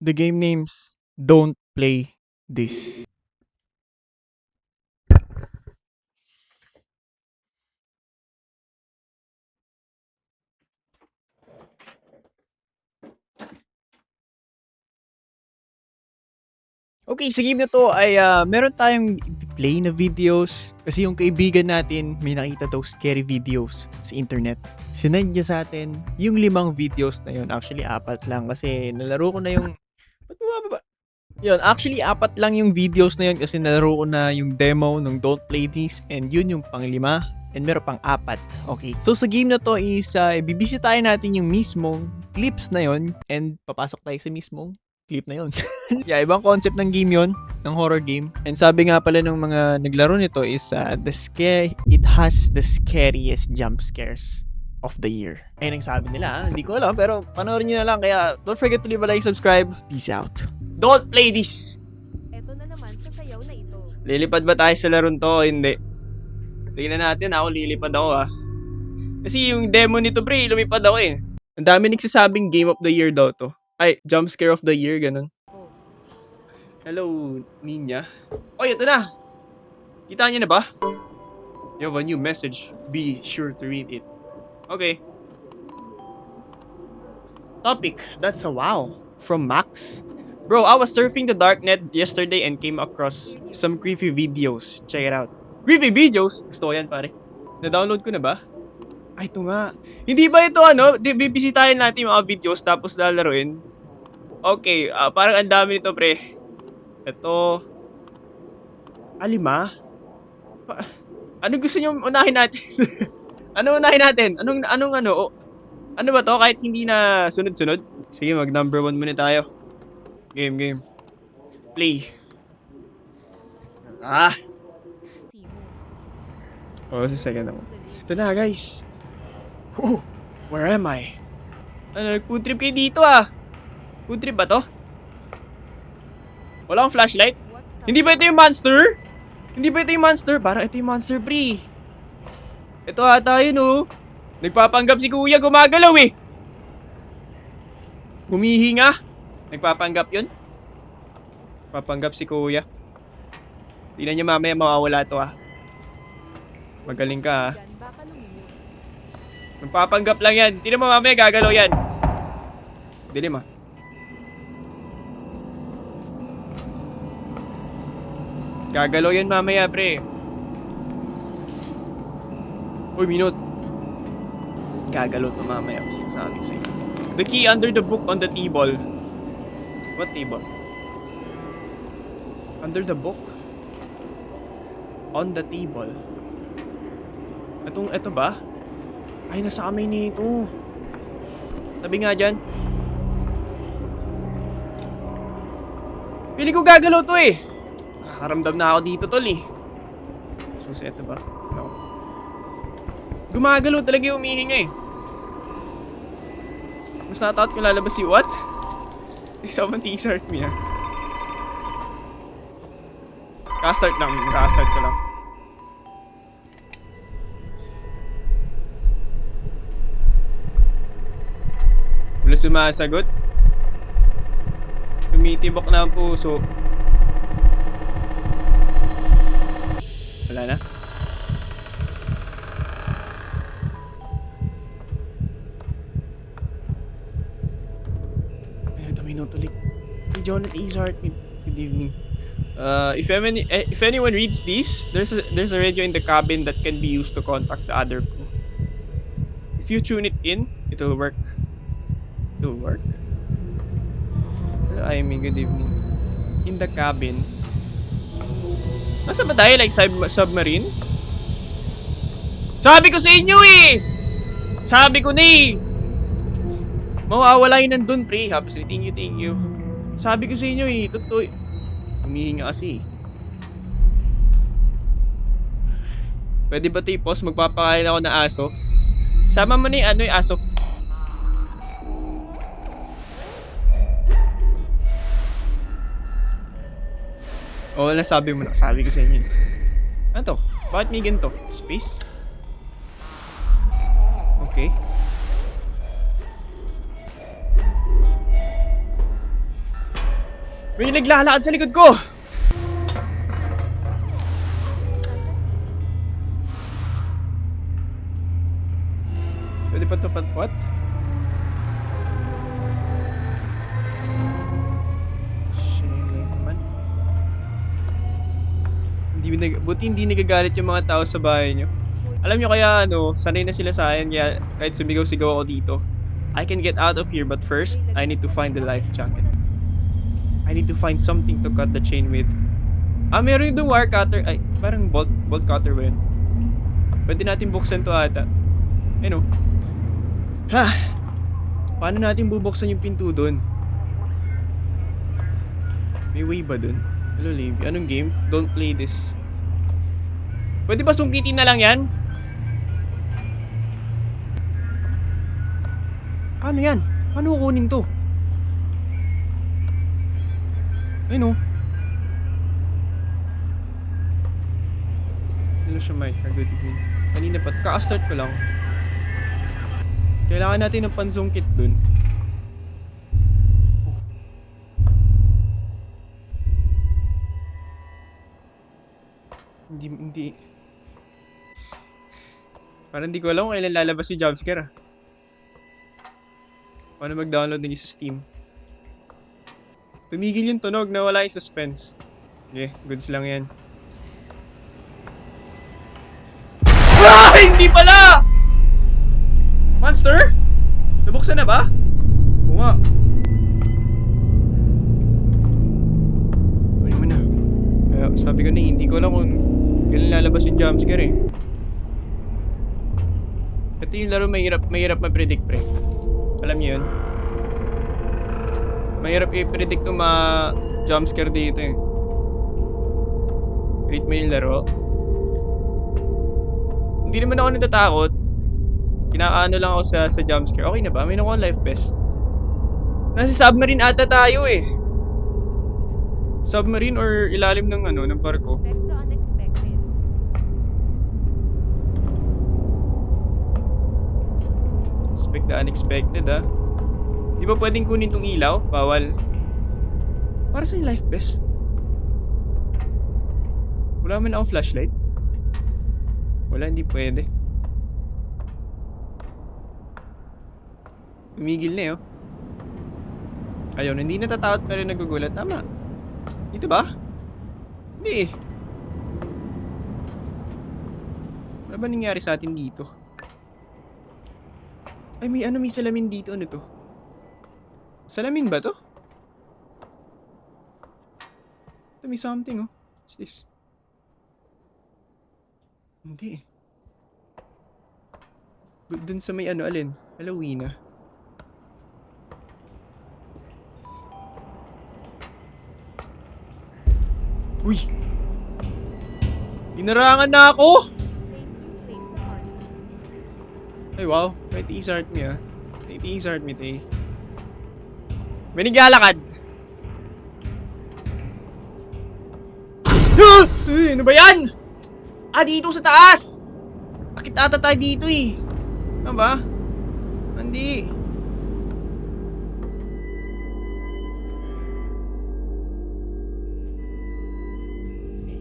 The game names Don't Play This. Okay, sa game na to ay meron tayong play na videos kasi yung kaibigan natin may nakita daw scary videos sa internet. Sinend niya sa atin yung 5 videos na yun. Actually, 4 lang kasi nalaro ko na yung... Ba't bumababa? Yun, actually, 4 lang yung videos na yun kasi nalaro ko na yung demo ng Don't Play This and yun yung pang 5 and meron pang 4. Okay, so sa game na to is bibisitahin natin yung mismong clips na yun and papasok tayo sa mismong clip na yun. Yeah, ibang concept ng game yun, ng horror game. And sabi nga pala ng mga naglaro nito is it has the scariest jump scares of the year. Ayun ang sabi nila, hindi ko alam, pero panoorin nyo na lang. Kaya don't forget to leave a like, subscribe. Peace out. Don't play this! Eto na naman sa sayaw na ito. Lilipad ba tayo sa laron to o hindi? Tingnan natin, ako lilipad ako Kasi yung demo nito pre, lumipad ako eh. Ang dami nagsasabing game of the year daw to. Ay, jump scare of the year, ganun. Hello, Ninya. Oy, ito na. Kita niyo na ba? You have a new message. Be sure to read it. Okay. Topic. That's a wow. From Max. Bro, I was surfing the darknet yesterday and came across some creepy videos. Check it out. Creepy videos? Gusto ko yan, pare. Na-download ko na ba? Ay, ito nga. Hindi ba ito bibisitahin natin yung mga videos tapos lalaruin? Okay, parang ang dami nito, pre. Ito. 5? Ano gusto nyo unahin natin? Ano unahin natin? Ano ba to? Kahit hindi na sunod-sunod? Sige, mag number 1 muna tayo. Game. Play. Oh, sa second ako. Ito na, guys. Where am I? Food trip kayo dito Food trip ba to? Wala akong flashlight? Hindi ba ito yung monster? Parang ito yung monster, pre. Ito ata yun, Nagpapanggap si kuya, gumagalaw eh. Humihinga. Nagpapanggap yun? Papanggap si kuya. Tingnan niyo mamaya mawawala to Magaling ka Yan, baka lumingon. Magpapanggap lang yan. Tingnan mo mamaya gagalaw yan. Dilim Gagalaw yan mamaya, pre. Uy, minute. Gagalaw to mamaya. Sinasabi ko sa'yo. The key under the book on the table. What table? Under the book? On the table. Ito ba? Ay, nasa kamay nito. Tabi nga dyan. Pili ko gagalaw to eh. Nakakaramdam na ako dito, tol eh. Susi, ito ba? No. Gumagalaw talaga yung umihinga eh. Mas natakot ko lalabas si what? Someone t-shirt me Ka-start ko lang. Wala sumasagot. Tumitibok na ang puso. Wala na. Ayun, tuminot ulit. Hey, Jonathan Izard. Good evening. If anyone reads this, there's a radio in the cabin that can be used to contact the other crew. If you tune it in, it'll work. Hello, Amy. Good evening. In the cabin. Nasa ba tayo? Like submarine? Sabi ko sa inyo eh! Sabi ko na eh! Mawawala yun nandun, pre. Happy say, thank you. Sabi ko sa inyo eh. Totoo. Humihinga kasi. Pwede ba ito i-pause? Magpapakain ako ng aso. Sama mo na yung aso. Oo, nasabi mo na. Sabi ko sa inyo. Ano to? Bakit may ganito? Space? Okay. May naglalakad sa likod ko! Pwede pa ito what? Shit man. Buti hindi nagagalit yung mga tao sa bahay nyo. Alam nyo kaya sanay na sila sa akin kaya kahit sumigaw-sigaw ako dito. I can get out of here but first, I need to find the life jacket. I need to find something to cut the chain with. Meron yung wire cutter. Ay, parang bolt cutter ba yun? Pwede natin buksan to ata. Ayun o. Paano natin bubuksan yung pinto dun? May way ba dun? Hello, Levi. Anong game? Don't play this. Pwede ba sungkitin na lang yan? Paano yan? Paano kukunin to? Ayun o. Hello siya, Mike. Good evening. Kanina pa. Ka-start ko lang. Kailangan natin ng pansungkit dun. Hindi. Parang hindi ko alam kung kailan lalabas yung jumpscare. Paano mag-download din sa Steam? Tumigil yung tunog na wala yung suspense. Okay, goods lang yan. Hindi pala! Monster? Nabuksan na ba? Oo nga. Kunin mo na. Sabi ko na hindi ko alam kung kailan lalabas yung jumpscare eh. Ito yung laro mahirap ma-predict pre. Alam niyo yun? Mahirap i-predict kung ma-jumpscare dito eh. Rate mo yung laro. Hindi naman ako natatakot. Kinakaano lang ako sa jumpscare. Okay na ba? May nakuha life vest. Nasa submarine ata tayo eh. Submarine or ilalim ng ng barko. Expect the unexpected. Expect the unexpected Di ba pwedeng kunin tong ilaw? Bawal. Para sa life vest. Wala man akong flashlight. Wala, hindi pwede. Tumigil na Ayun, hindi natatakot pero nagugulat. Tama. Dito ba? Hindi Ano ba nangyari sa atin dito? Ay, may salamin dito. Ano to? Salamin ba to? Ito, may something What's this? Hindi Dun sa may alin? Halloween Uy! Inarangan na ako! Thank you, sa heart. Ay wow, may tease-art me May tease-art me, Tay. May naglalakad! Ay, ano ba yan? Dito sa taas! Akit ata tayo dito eh. Ano ba? Hindi.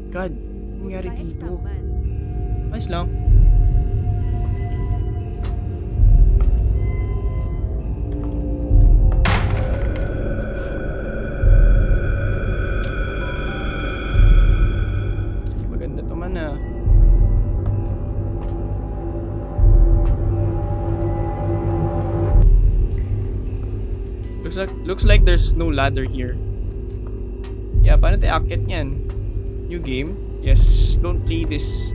God, ano nangyari Husay dito? someone. Ayos lang. Maganda to man Looks like there's no ladder here. Yeah, paano tayo akit niyan? New game? Yes, don't play this.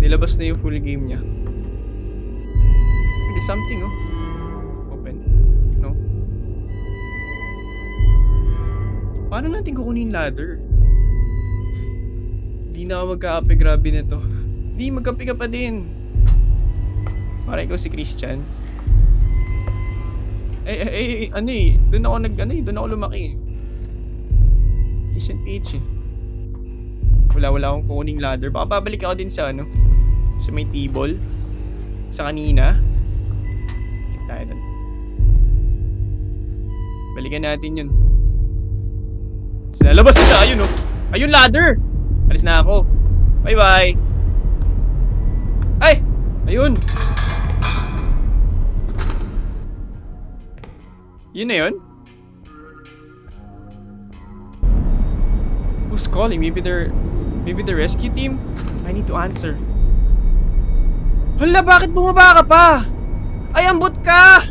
Nilabas na yung full game niya. There's something Open. No? Paano natin kukunin ladder? Di na ako magka-ape, grabe na to. Di, magkape ka pa din. Para ikaw si Christian. Doon ako lumaki. Asian PH Wala akong kuning ladder. Baka babalik ako din sa sa may table. Sa kanina. Balik tayo doon. Balikan natin yun. Lalabas na siya. Ayun, oh. Ayun, ladder. Alis na ako. Bye-bye. Ay! Ayun. Yun na yun? Who's calling? Maybe the rescue team? I need to answer. Hala, bakit bumaba ka pa? Ay, ambot ka!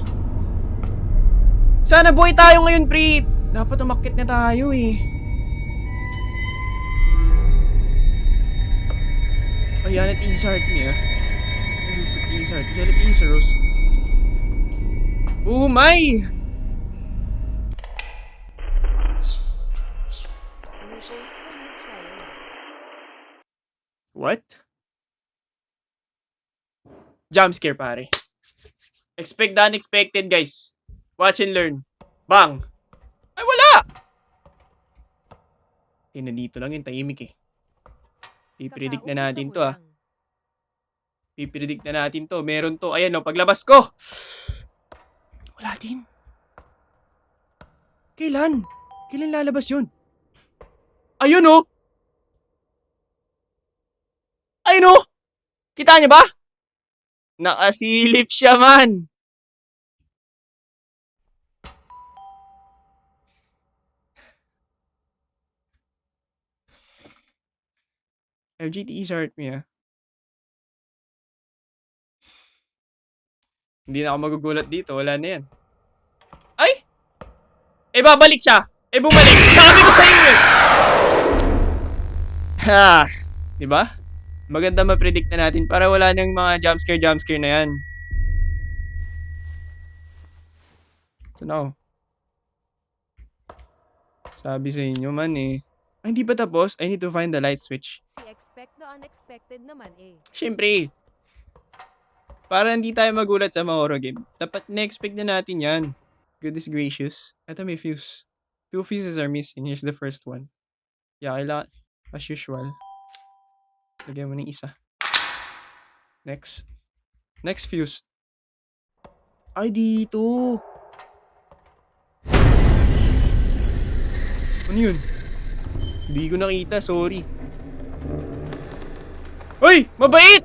Sana buhay tayo ngayon, pre. Dapat umakyat na tayo eh. Ayan, it insert me ah. Insert. Ayan, it insert. Oh my! Repost the lead silent. What? Jump scare, pare. Expect the unexpected, guys. Watch and learn. Bang! Ay, wala! Eh, nandito lang yung tahimik eh. Pipredict na natin to ah. Pipredict na natin to. Meron to. Ayan o, paglabas ko. Wala din. Kailan? Kailan lalabas yun? Ayun o! Ayun o! Kita niya ba? Nakasilip siya, man. FGTE start me ah. Hindi na ako magugulat dito. Wala na yan. Ay! Eh, babalik siya. Eh, bumalik. Sabi ko sa inyo eh. Ha! Diba? Maganda ma-predict na natin para wala nang mga jumpscare na yan. So now. Sabi sa inyo man eh. Ay, hindi pa tapos. I need to find the light switch. Si expect the unexpected naman eh. Siyempre. Para hindi tayo magulat sa mga horror game. Dapat na-expect na natin yan. Goodness gracious. Ito may fuse. 2 fuses are missing. Here's the first one. Yeah, kailangan. As usual. Lagyan mo ng isa. Next. Next fuse. Ay, dito. Ano yun? Hindi ko nakita. Sorry. Uy! Mabait!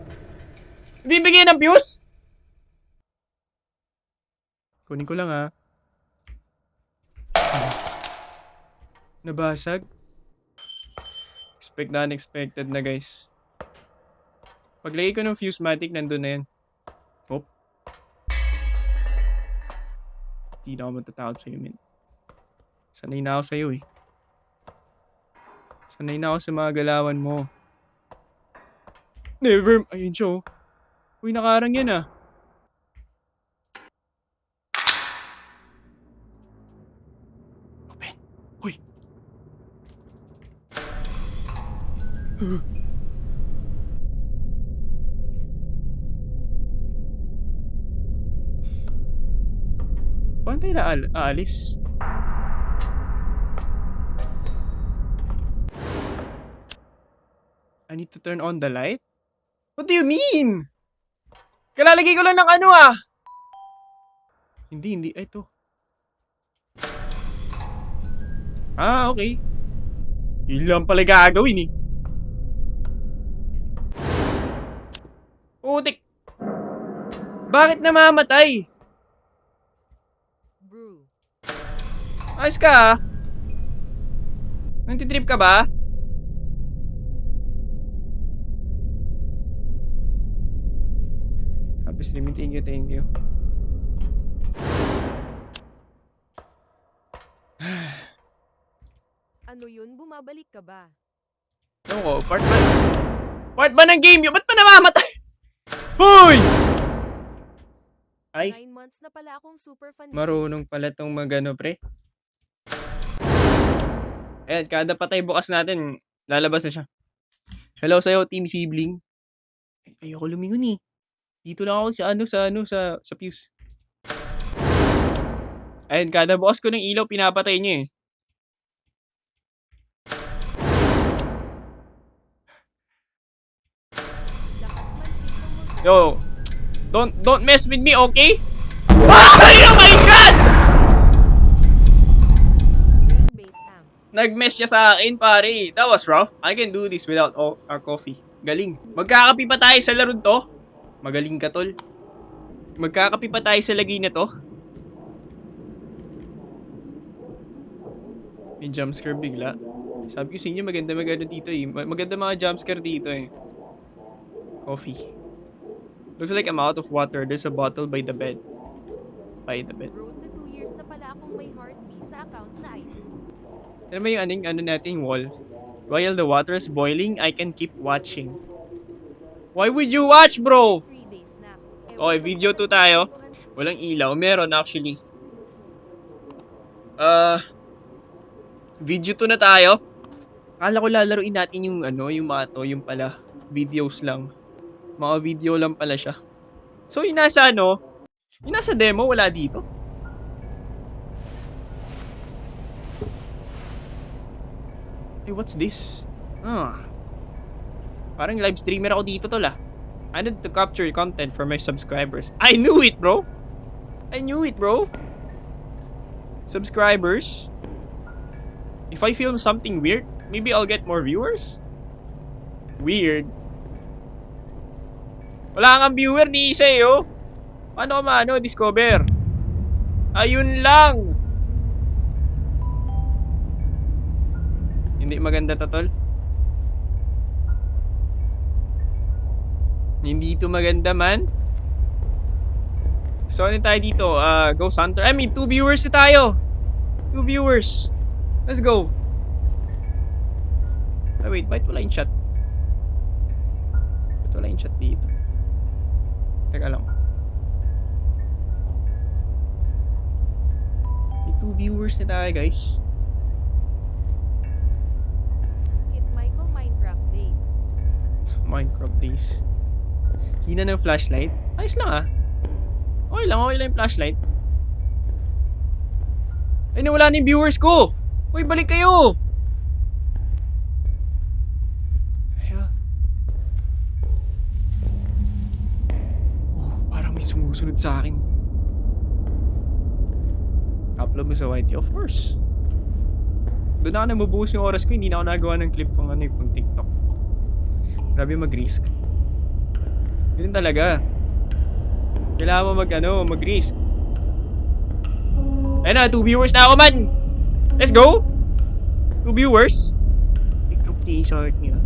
Bibigyan ng fuse? Kunin ko lang ha. Nabasag. Expect na unexpected na guys. Paglagay ko ng fuse-matic, nandun na yan. Hop. Hindi na ako matatakot sa'yo, men. Sanay na ako sa'yo eh. Sanay na ako sa mga galawan mo. Never. Ayun siya oh. Uy, nakarang yan ah. Open. Uy. Paano tayo aalis? I need to turn on the light? What do you mean? Kalalagay ko lang ng ano ah. Hindi. Ay, ito. Ah, okay. Yun lang pala gagawin eh. Putik. Bakit namamatay? Brew. Ayos ka ah. Nantitrip ka ba? Happy streaming. Thank you. Ano yun? Bumabalik ka ba? Ewan ko, part ba ng game yun? Ba't pa namamatay? Hoy! Ay, 9 months na pala akong super fan. marunong pala tong magano pre. Ayan, kada patay bukas natin, lalabas na siya. Hello sa'yo, Team Sibling. Ay, ayoko lumingon eh. Dito lang ako sa fuse. Ayan, kada bukas ko ng ilaw, pinapatay niyo eh. Yo, don't mess with me, okay? Ay, oh my God! Brain bait am. Nag-mess siya sa akin, pare. That was rough. I can do this without our coffee. Galing. Magkakapi pa tayo sa laro to. Magaling ka, tol. Magkakapi pa tayo sa lagay na to. May jumpscare bigla. Sabi ko sa inyo, maganda dito eh. Maganda mga jumpscare dito eh. Coffee. Looks like I'm out of water. There's a bottle by the bed. By the bed. Road to 2 years na pala akong may heartbeat sa account na ID. Ano ba yung ano nating wall? While the water is boiling, I can keep watching. Why would you watch, bro? 3 days na. Okay, video 2 tayo. Walang ilaw. Meron actually. Video 2 na tayo. Akala ko lalaruin natin yung ano, yung mga to, yung pala. Videos lang. Mga video lang pala siya. So, yung nasa ano, yung nasa demo, wala dito. Hey, what's this? Parang live streamer ako dito, tol ah. I need to capture content for my subscribers. I knew it, bro! I knew it, bro! Subscribers? If I film something weird, maybe I'll get more viewers? Weird. Wala kang viewer ni isa eh, oh. Paano ka maano, discover? Ayun lang! Hindi maganda to, tol. Hindi ito maganda, man. So, ano tayo dito? Ghost Hunter. I mean, 2 viewers na tayo. 2 viewers. Let's go. Ah, wait. Bakit wala yung chat? Bakit wala yung chat dito? Teka lang. May 2 viewers na tayo, guys. Kit Michael Minecraft Days. Minecraft days. Hina ng flashlight. Ayos lang ah. Okay lang yung flashlight. Ay, nawala na yung viewers ko. Uy, balik kayo. Ayan. Oh, parang may sumusunod sa akin. Upload mo sa YT, of course. Doon ako na mabuhos yung oras ko. Hindi na ako nagawa ng clip pang ano yung TikTok. Grabe mag-risk. Yun talaga. Kailangan mo mag-risk. Ayun na, 2 viewers na ako, man! Let's go! 2 viewers? Pick up the short niya.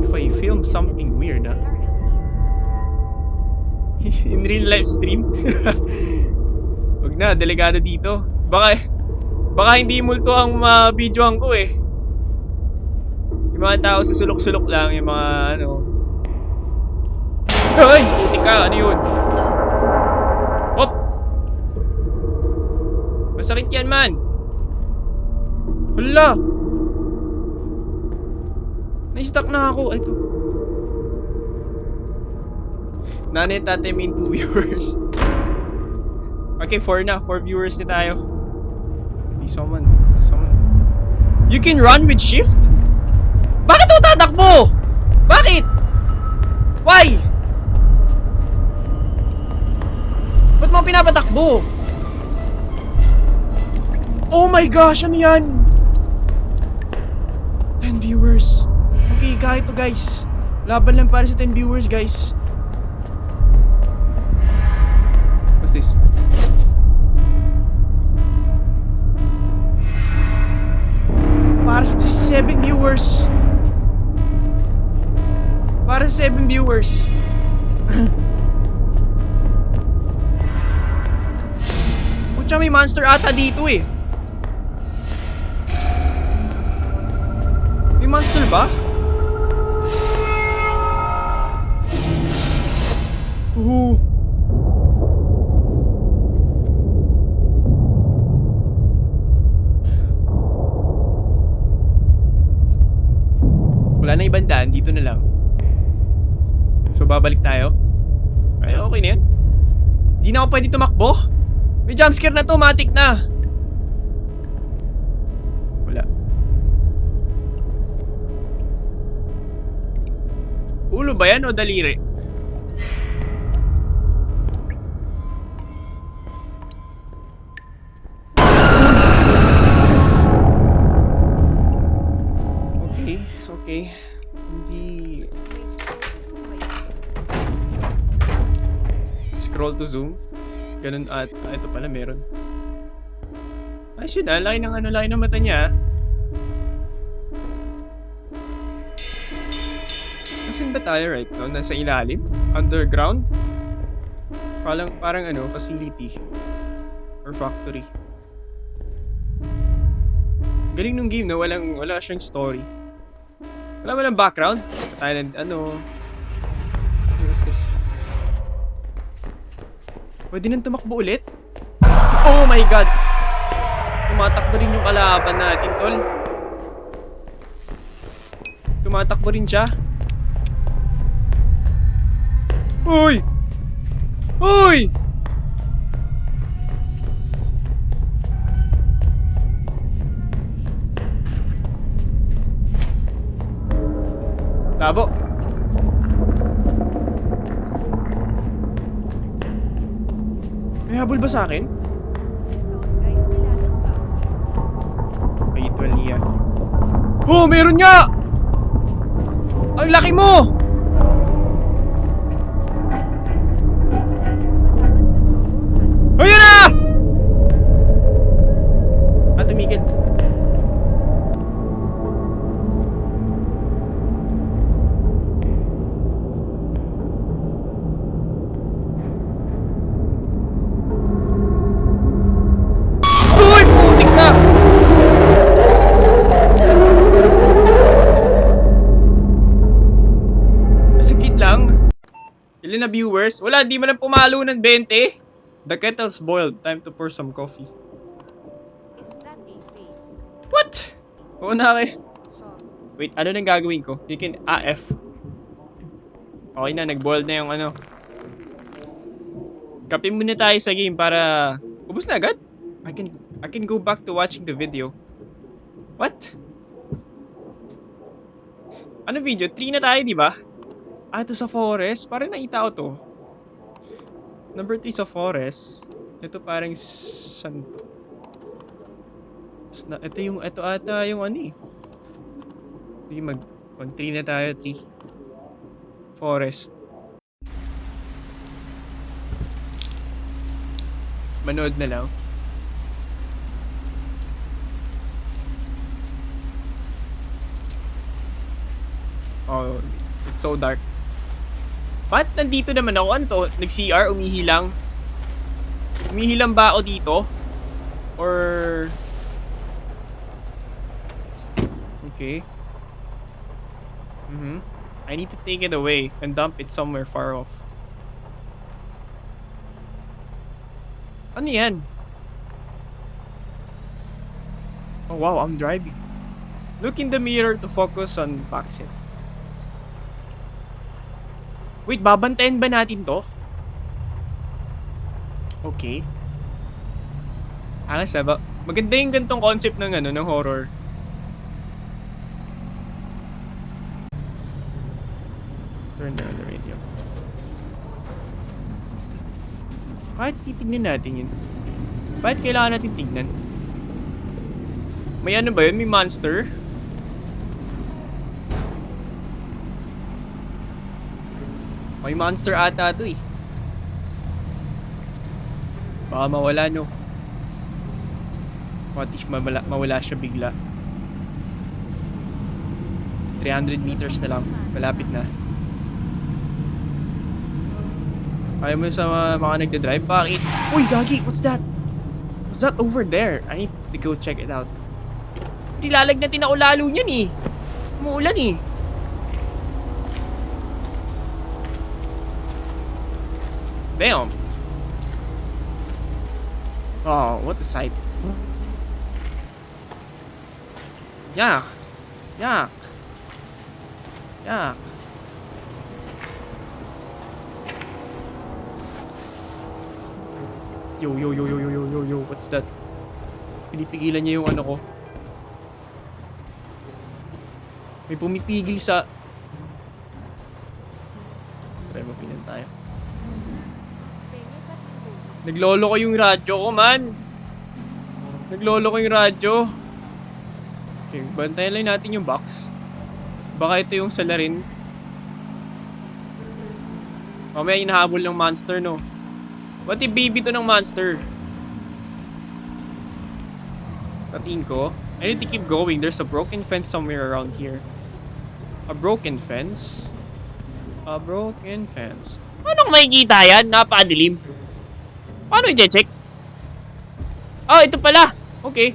If I film something weird, ah. In real life stream? Wag na, delikado dito. Baka hindi multo ang videoan ko eh. Yung mga tao susulok-sulok lang, yung mga ano. Ay! Puti ka, ano yun? Hop! Masakit yan, man! Hala! Na-stuck na ako. Ay, ito. Nanay tate mean 2 viewers. Okay, 4 na. 4 viewers na tayo. Someone. You can run with shift? Bakit ako tatakbo? Bakit? Why? Ba't mo pinapatakbo? Oh my gosh, ano yan? 10 viewers. Okay, kahit to guys. Laban lang para sa 10 viewers, guys. What's this? Para sa 7 viewers. Para sa 7 viewers. Putya, may monster ata dito eh. May monster ba? Wala na ibang daan, dito na lang. So babalik tayo. Ay, okay na yan. Di na ako pwede tumakbo. May jumpscare na to, matik na. Wala. Ulo ba yan o daliri? Scroll to zoom. Ganun at ito pala meron. Ayos yun ah. Laki ng mata niya ah. Nasaan ba tayo right now? Nasa ilalim? Underground? Parang facility. Or factory. Galing nung game, no? Wala siyang story. Wala walang background. Thailand, what's this? Pwede nang tumakbo ulit? Oh my god! Tumatakbo rin yung kalaban natin, tol. Tumatakbo rin siya. Uy! Uy! Labo. May habol ba sa akin? Guys, nilalang ba? Ritual niya. Oh, meron nga! Ang laki mo! Wala silang malaban sa Jogo Halo. Ayun na! Tumigil. Uy! Putik na! Masakit lang. Ilan na viewers? Wala, di man lang pumalo ng 20. The kettle's boiled. Time to pour some coffee. Is that a face? What? Oo na kayo. Sure. Wait, ano nang gagawin ko? You can AF. Okay na, nag-boiled na yung ano. Kape muna tayo sa game para... Ubus na agad? I can go back to watching the video. What? Ano video? 3 na tayo, di ba? Ah, ito sa forest? Parang nakita ko to. Number 3 sa forest. Ito parang saan to? Ito ata yung ano eh. Sige, mag 3 na tayo, 3. Forest. Manood na lang. Oh, it's so dark. Ba't nandito naman ako? Ano to? Nag-CR? Umihilang? Umihilang ba ako dito? Or... Okay. I need to take it away and dump it somewhere far off. Ano yan? Oh wow, I'm driving. Look in the mirror to focus on backseat. Wait, babantayan ba natin to? Okay. Angas ba? Maganda yung gantong concept ng ng horror. Turn down the radio. Bakit titignan natin yun? Bakit kailangan natin tignan? May ano ba yun? May monster? May monster ata to eh. Baka mawala no. What if mawala siya bigla? 300 meters na lang. Malapit na. Ayaw mo sa mga nagdadrive? Bakit? Uy, gagi! What's that? What's that over there? I need to go check it out. Nilalagnatin ako lalo niyan eh. Umuulan eh. Damn. Oh, what a sight. Yak. Yak. Yak. Yo, what's that? Pinipigilan niya yung ano ko. May pumipigil sa... Try mapinan tayo. Naglolo ko yung radyo ko, man. Naglolo ko yung radyo. Okay, bantayan lang natin yung box. Baka ito yung salarin. Mamaya hinahabol ng monster, no? Pati baby to ng monster. Patingin ko. I need to keep going. There's a broken fence somewhere around here. A broken fence? A broken fence. Anong makikita yan? Napakadilim. Paano i-check? Oh, ito pala. Okay.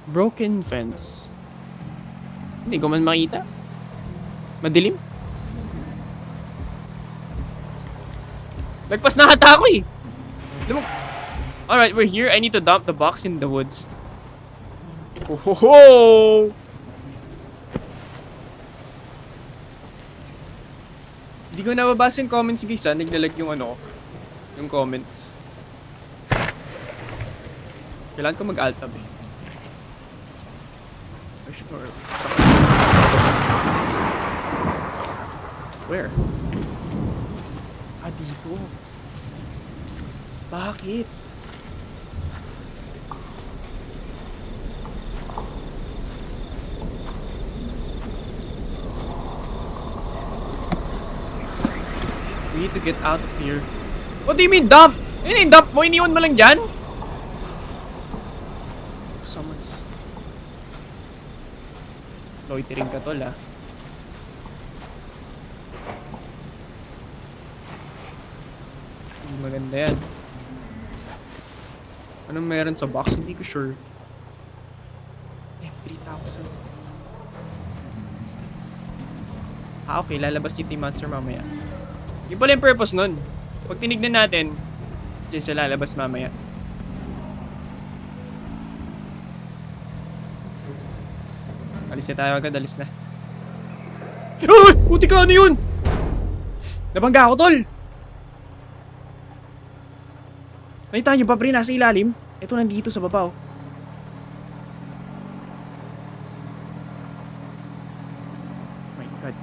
Broken fence. Hindi ko man makita. Madilim. Nagpas na hata ako eh. Alam mo. Alright, we're here. I need to dump the box in the woods. Oh ho ho! Hindi ko nababasa yung comments guys ha. Naglalag yung ano. Yung comments. Kailangan ko mag-alt-tab eh. Where? Ah, dito. Bakit? We need to get out of here. What do you mean dump? Ano yung dump mo? Iniwan mo lang dyan? Someone's... loitering ka tol ah. Hindi maganda yan. Anong meron sa box? Hindi ko sure. Eh, 3,000. Ah, okay. Lalabas si Team Monster mamaya. Yung pala yung purpose nun. Pag tinignan natin, dyan siya lalabas mamaya. Alis na tayo agad, alis na. Ay! Puti ka, ano yun? Nabangga ako, tol! Nakita niyo ba, pre, nasa ilalim? Ito nandito sa baba, oh. My God.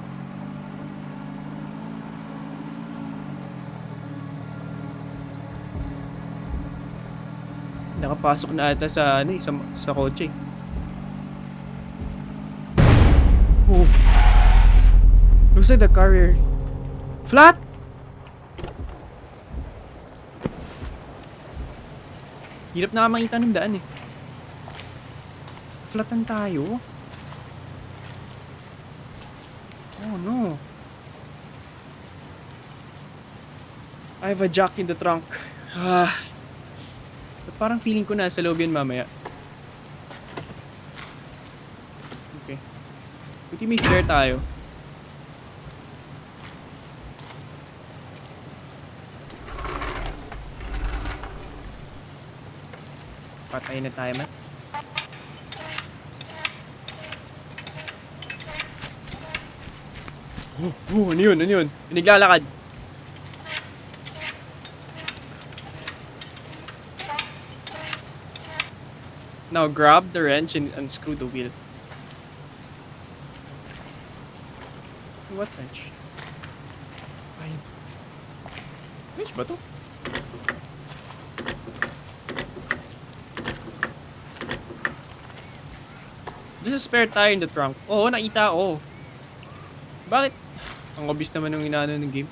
Nakapasok na ata sa, ano, sa kotse. Oh. Looks like the carrier. Flat? Hirap na makita ng daan eh. Flatan tayo? Oh no. I have a jack in the trunk. Ah. But parang feeling ko nasa loob yun mamaya. Okay. Buti may spare tayo. Patay na tayo man. Ano yun? Ano yun? Pinaglalakad. Now grab the wrench and unscrew the wheel. What wrench? Ay. Wrench ba to? There's a spare tire in the trunk. Oo, nakita ko. Bakit? Ang obvious naman ng inaano ng game.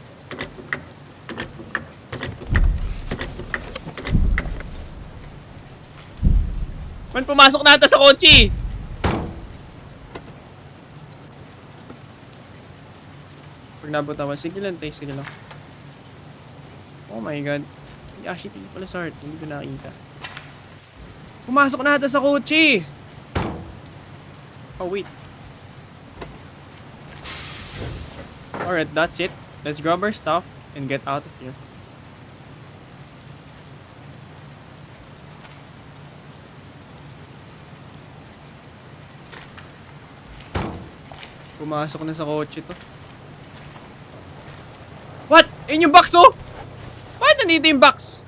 Man, pumasok na ata sa kotse! Pag nabot naman, sige lang, tayo, sige lang. Oh my God. Actually, tingin pala sa heart. Hindi ko nakita. Pumasok na ata sa kotse! Oh, wait. Alright, that's it. Let's grab our stuff and get out of here. Pumasok na sa kotse to. What? Ayun yung box, oh! Bakit nandito yung box?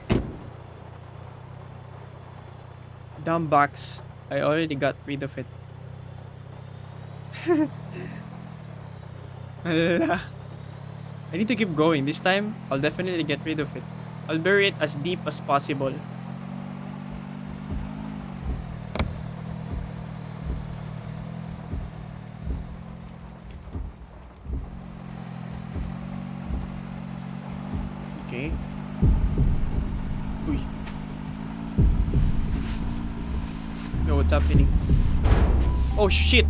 Dumb box. I already got rid of it. Ala. I need to keep going. This time, I'll definitely get rid of it. I'll bury it as deep as possible. Okay. Uy. Yo, what's happening? Oh, shit!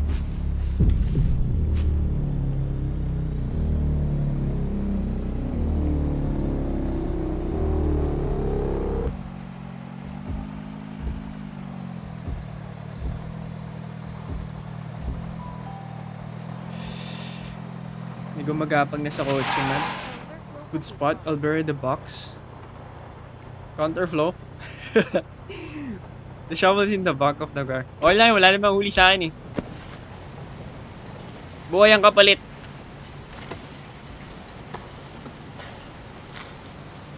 May gumagapang na sa kotse, man. Good spot. I'll bury the box. Counterflow. The shovel's in the back of the car. Okay lang, wala namang huli sa akin eh. Buhay ang kapalit.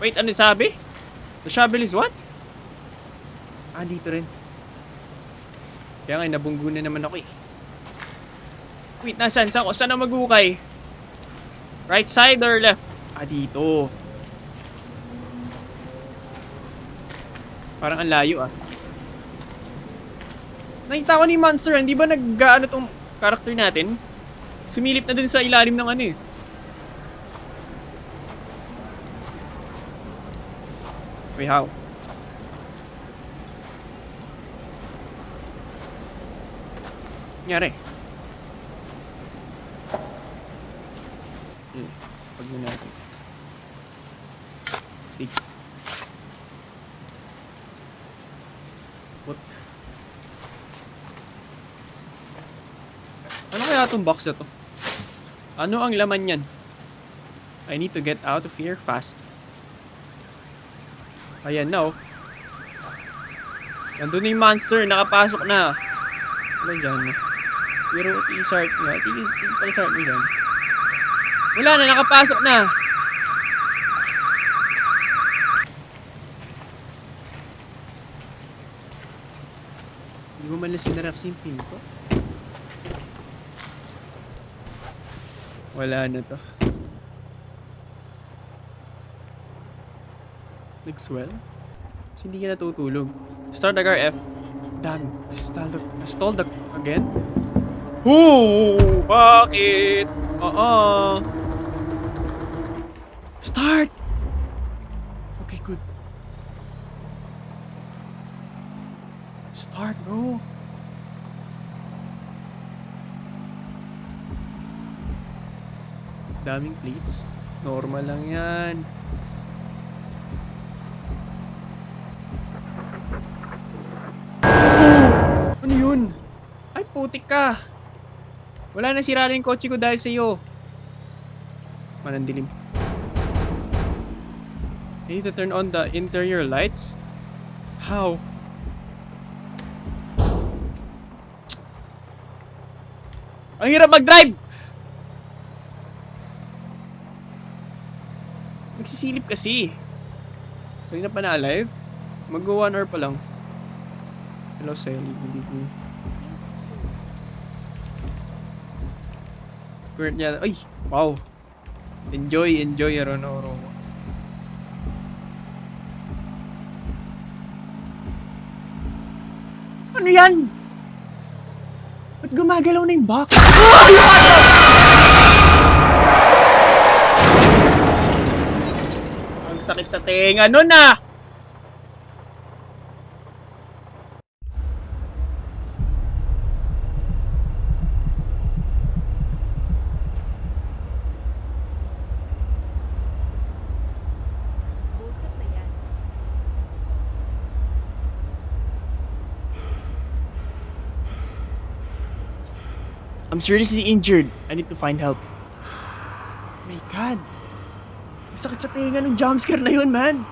Wait, ano sabi? The shovel is what? Ah, dito rin. Kaya nga, nabunggo na naman ako eh. Wait, nasan? Saan na magukay? Right side or left? Ah, dito. Parang ang layo ah. Nakita ko ni Monster, hindi ba nag-ano tong character natin? Sumilip na dun sa ilalim ng ano eh. Wait, how? Nangyari? Pag mo natin. Dig. What? Ano kaya itong box na to? Ano ang laman yan? I need to get out of here fast. Ayan na oh. Nandun na yung monster. Nakapasok na. Wala dyan. Pero i-start nga. Tigil pala start mo dyan. Wala na. Nakapasok na. Hindi mo man lang sinarax yung pinto. Wala na to. Nag-swell? Kasi hindi ka natutulog. Start the car F. Damn. Stalled again? Bakit? Start! Okay, good. Start, bro. Daming plates. Normal lang yan. Oh! Ano yun? Ay, putik ka. Wala na sira na yung kotse ko dahil sa'yo. Manandilim. I need to turn on the interior lights? How? Ang hirap mag-drive! Nagsisilip kasi. Kanina pa na alive? Mag-go 1 hour pa lang. Hello, Sally. Hindi ko. Current niya. Ay! Wow! Enjoy, Ronoro. Ano yan? Ba't gumagalaw na yung box? Ang sakit sa tenga nun ah! Busap na yan. I'm seriously injured. I need to find help. My God. Ang sakit sa tenga ng jumpscare na yun, man.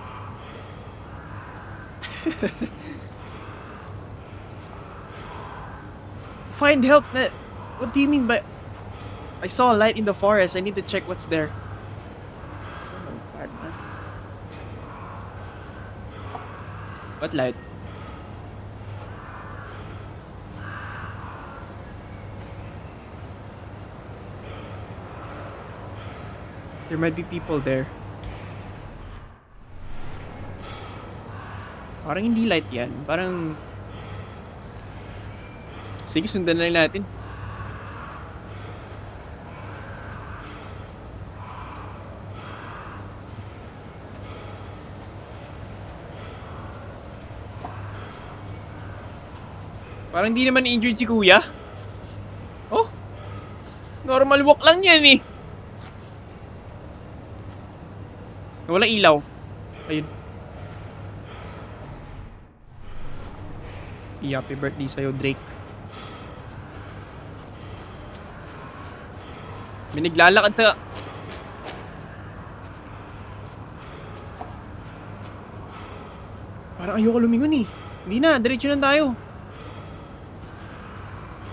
Find help na... What do you mean by... I saw a light in the forest. I need to check what's there. Oh my God, man. What light? There might be people there. Parang hindi light yan. Parang... Sige, sundan na lang natin. Parang di naman injured si kuya. Oh. Normal walk lang yan eh. Wala ilaw. Ayun. Happy birthday sa'yo, Drake. May naglalakad sa... Parang ayoko lumingon eh. Hindi na, diretso lang tayo.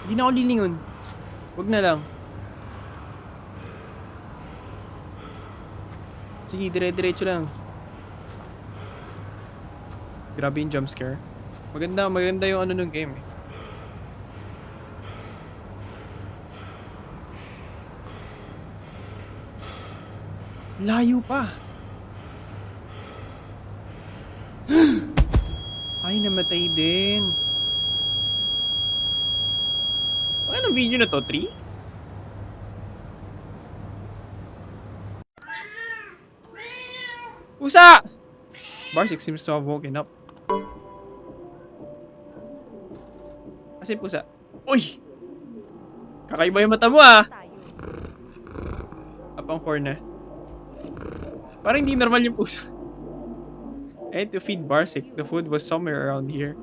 Hindi na ako lilingon. Huwag na lang. Sige, dire-diretso lang. Grabe yung jumpscare. Maganda yung ano ng game eh. Layo pa. Ay, namatay din. Anong video na to? 3? Pusa! Barsik seems to have woken up. Kasi pusa. Uy! Kakaiba yung mata mo ah! Tayo. Apang 4 na. Parang hindi normal yung pusa. I had to feed Barsik. The food was somewhere around here.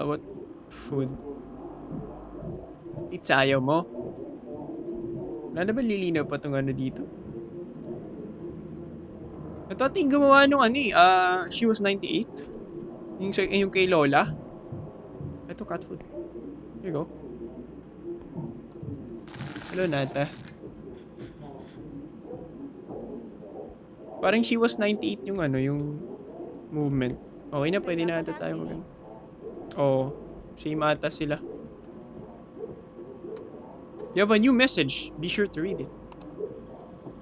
What food? Pizza ayaw mo? Wala na ba lilinaw pa itong ano dito? Ito ating gumawa nung ano eh. She was 98. Yung kay Lola. Ito cat food. Here you go. Hello, Nata. Parang she was 98 yung ano, yung movement. Okay na, pwede na ata tayo mag- Oo. Same ata sila. You have a new message. Be sure to read it.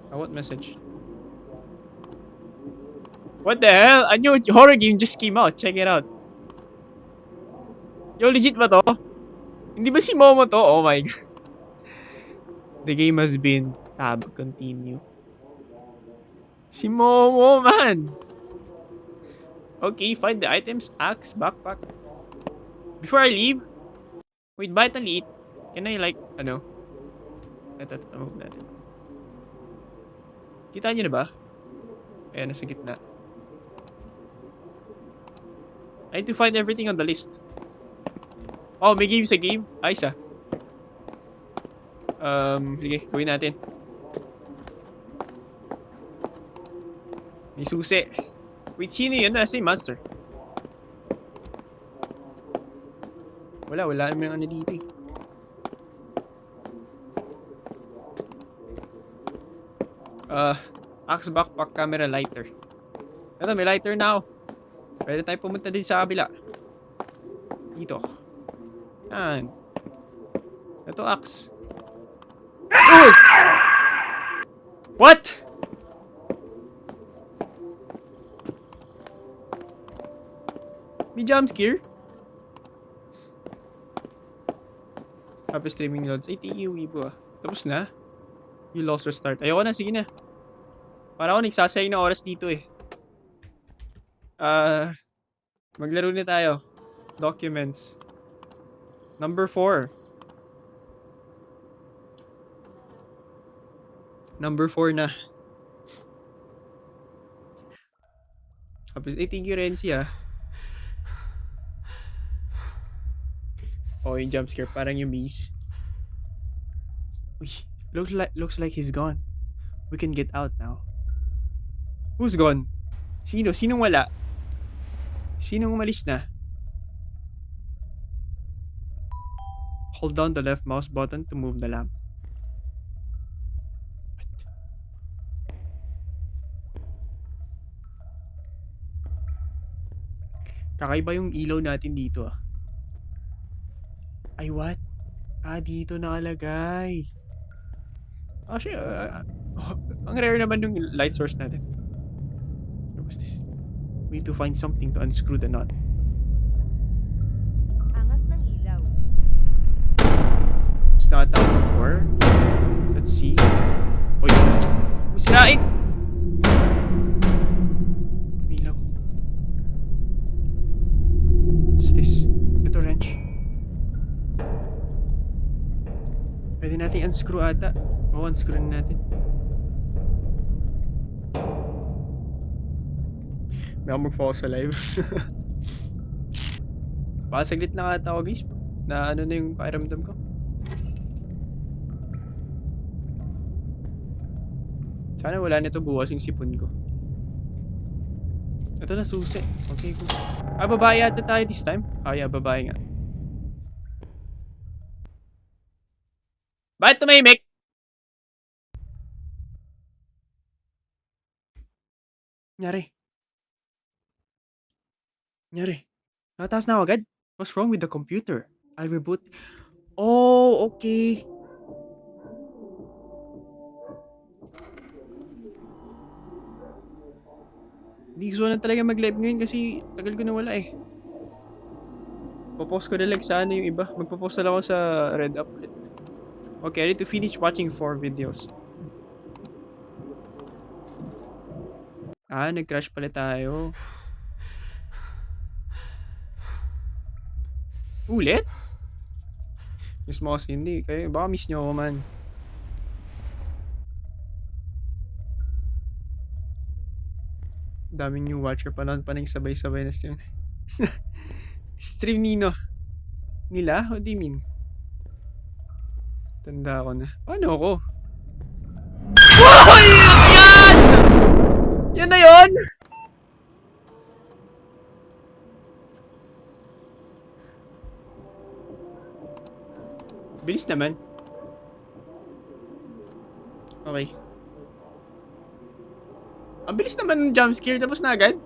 What message? What the hell? A new horror game just came out. Check it out. Yo, legit ba to? Hindi ba si Momo to? Oh my god. The game has been tab. Continue. Si Momo, man. Okay, find the items. Axe, backpack. Before I leave, wait, bite and eat. Can I like, ano? Ito, move natin. Kita niyo na ba? Ayan, nasa gitna. I need to find everything on the list. Oh, may game sa game? Ayos ah. Sige, gawin natin. May susi. Wait, sino yun? Nasa yung monster. Wala naman yung ano dito eh. Axe, backpack, camera, lighter. Ito, may lighter na ako. Pwede tayo pumunta din sa kabila. Dito. Yan. Ito, axe. Oh! What? May jump scare? Happy streaming loads. Ay, thank you, Weibo ah. Tapos na? You lost your start. Ayoko na, sige na. Para ako nagsasayang na oras dito eh. Maglaro na tayo. Documents. Number 4. Number 4 na. Ay, thank you, Renzi ah. Oh, yung jump scare. Parang yung beast. Uy, looks like he's gone. We can get out now. Who's gone? Sino? Sinong wala? Sinong umalis na? Hold down the left mouse button to move the lamp. Kakaiba yung ilaw natin dito ah. Ay, what? Dito nakalagay. Actually, ang rare naman yung light source natin. What was this? We need to find something to unscrew the knot. Angas ng ilaw. It's not down before. Let's see. Uy! Sirain! Ilaw. What's this? unscrew ata. O, unscrew na natin. May ako mag-focus sa live. Baka saglit na ata ako guys. Na ano na yung pakiramdam ko. Sana wala nito buwas yung sipon ko. Ito na susi. Okay, cool. Babae yata tayo this time. Yeah, babae nga. Bakit tumahimik? Nyari. Nataas na ako agad? What's wrong with the computer? I'll reboot. Oh, okay. Hindi gusto na talaga mag-live ngayon kasi tagal ko na wala eh. Popost ko na lang sa ano yung iba. Magpopost na lang ako sa Red Up ulit. Okay, I need to finish watching 4 videos. Nag-crash pala tayo. Ulit? Miss mo kasi hindi. Kaya baka miss nyo ako man. Daming new watcher pa noon pa nang sabay-sabay na stream. Stream nino. Nila? What do you mean? Tanda ko na. Paano ako? Oh! Yan! Yan na yun! Bilis naman. Okay. Ang bilis naman ng jumpscare tapos na agad.